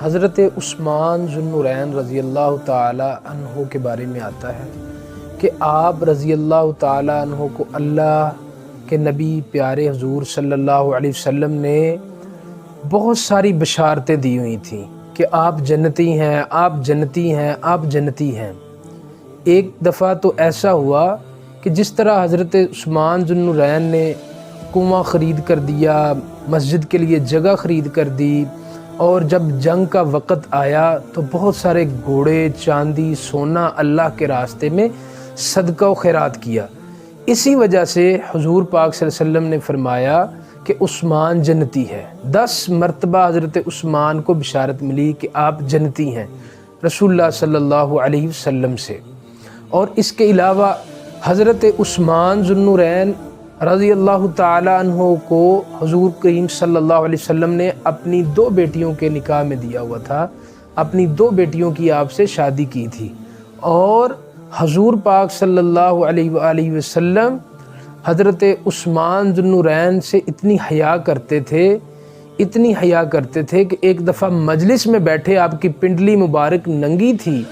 حضرت عثمان ذو النورین رضی اللہ تعالی عنہ کے بارے میں آتا ہے کہ آپ رضی اللہ تعالی عنہ کو اللہ کے نبی پیارے حضور صلی اللہ علیہ وسلم نے بہت ساری بشارتیں دی ہوئی تھیں کہ آپ جنتی ہیں، آپ جنتی ہیں، آپ جنتی ہیں۔ ایک دفعہ تو ایسا ہوا کہ جس طرح حضرت عثمان ذو النورین نے کنواں خرید کر دیا، مسجد کے لیے جگہ خرید کر دی، اور جب جنگ کا وقت آیا تو بہت سارے گھوڑے، چاندی، سونا اللہ کے راستے میں صدقہ و خیرات کیا۔ اسی وجہ سے حضور پاک صلی اللہ علیہ وسلم نے فرمایا کہ عثمان جنتی ہے۔ 10 مرتبہ حضرت عثمان کو بشارت ملی کہ آپ جنتی ہیں رسول اللہ صلی اللہ علیہ وسلم سے۔ اور اس کے علاوہ حضرت عثمان ذو النورین رضی اللہ تعالی عنہ کو حضور کریم صلی اللہ علیہ وسلم نے اپنی 2 بیٹیوں کے نکاح میں دیا ہوا تھا، اپنی 2 بیٹیوں کی آپ سے شادی کی تھی، اور حضور پاک صلی اللہ علیہ وآلہ وسلم حضرت عثمان ذو النورین سے اتنی حیا کرتے تھے، اتنی حیا کرتے تھے کہ ایک دفعہ مجلس میں بیٹھے، آپ کی پنڈلی مبارک ننگی تھی،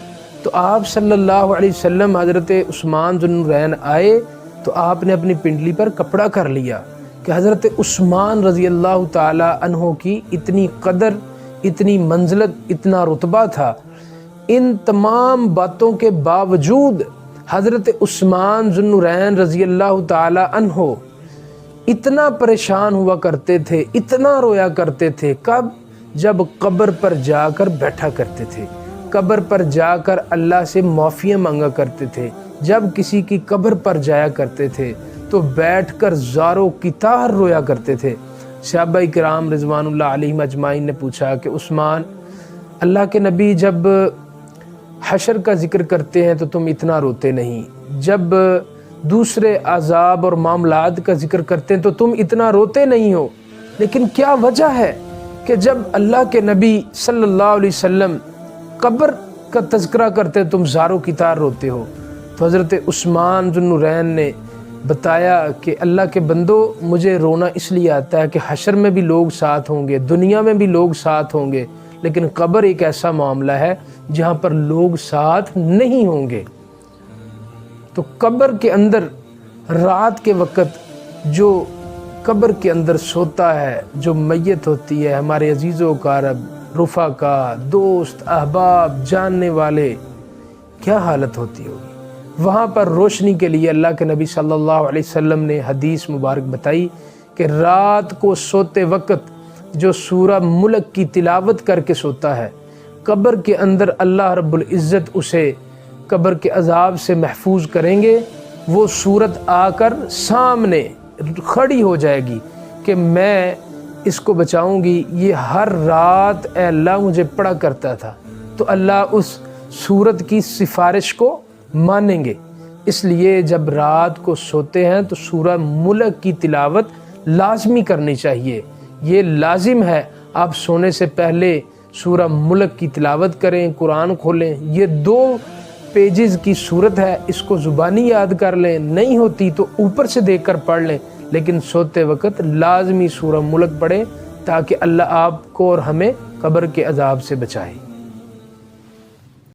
تو آپ صلی اللہ علیہ وسلم حضرت عثمان ذو النورین آئے تو آپ نے اپنی پنڈلی پر کپڑا کر لیا کہ حضرت عثمان رضی اللہ تعالی عنہ کی اتنی قدر، اتنی منزلت، اتنا رتبہ تھا۔ ان تمام باتوں کے باوجود حضرت عثمان ذو النورین رضی اللہ تعالی عنہ اتنا پریشان ہوا کرتے تھے، اتنا رویا کرتے تھے، کب؟ جب قبر پر جا کر بیٹھا کرتے تھے، قبر پر جا کر اللہ سے معافیاں مانگا کرتے تھے۔ جب کسی کی قبر پر جایا کرتے تھے تو بیٹھ کر زاروں کی طرح رویا کرتے تھے۔ صحابہ کرام رضوان اللہ علیہم اجمعین نے پوچھا کہ عثمان، اللہ کے نبی جب حشر کا ذکر کرتے ہیں تو تم اتنا روتے نہیں، جب دوسرے عذاب اور معاملات کا ذکر کرتے ہیں تو تم اتنا روتے نہیں ہو، لیکن کیا وجہ ہے کہ جب اللہ کے نبی صلی اللہ علیہ وسلم قبر کا تذکرہ کرتے ہیں تم زاروں کی طرح روتے ہو؟ تو حضرت عثمان ذو النورین نے بتایا کہ اللہ کے بندو، مجھے رونا اس لیے آتا ہے کہ حشر میں بھی لوگ ساتھ ہوں گے، دنیا میں بھی لوگ ساتھ ہوں گے، لیکن قبر ایک ایسا معاملہ ہے جہاں پر لوگ ساتھ نہیں ہوں گے۔ تو قبر کے اندر رات کے وقت جو قبر کے اندر سوتا ہے، جو میت ہوتی ہے، ہمارے عزیز و اقارب، رفقا، دوست، احباب، جاننے والے، کیا حالت ہوتی ہوگی؟ وہاں پر روشنی کے لیے اللہ کے نبی صلی اللہ علیہ وسلم نے حدیث مبارک بتائی کہ رات کو سوتے وقت جو سورہ ملک کی تلاوت کر کے سوتا ہے، قبر کے اندر اللہ رب العزت اسے قبر کے عذاب سے محفوظ کریں گے۔ وہ صورت آ کر سامنے کھڑی ہو جائے گی کہ میں اس کو بچاؤں گی، یہ ہر رات اے اللہ مجھے پڑھا کرتا تھا، تو اللہ اس صورت کی سفارش کو مانیں گے۔ اس لیے جب رات کو سوتے ہیں تو سورہ ملک کی تلاوت لازمی کرنی چاہیے، یہ لازم ہے۔ آپ سونے سے پہلے سورہ ملک کی تلاوت کریں، قرآن کھولیں، یہ 2 پیجز کی صورت ہے، اس کو زبانی یاد کر لیں، نہیں ہوتی تو اوپر سے دیکھ کر پڑھ لیں، لیکن سوتے وقت لازمی سورہ ملک پڑھیں تاکہ اللہ آپ کو اور ہمیں قبر کے عذاب سے بچائے۔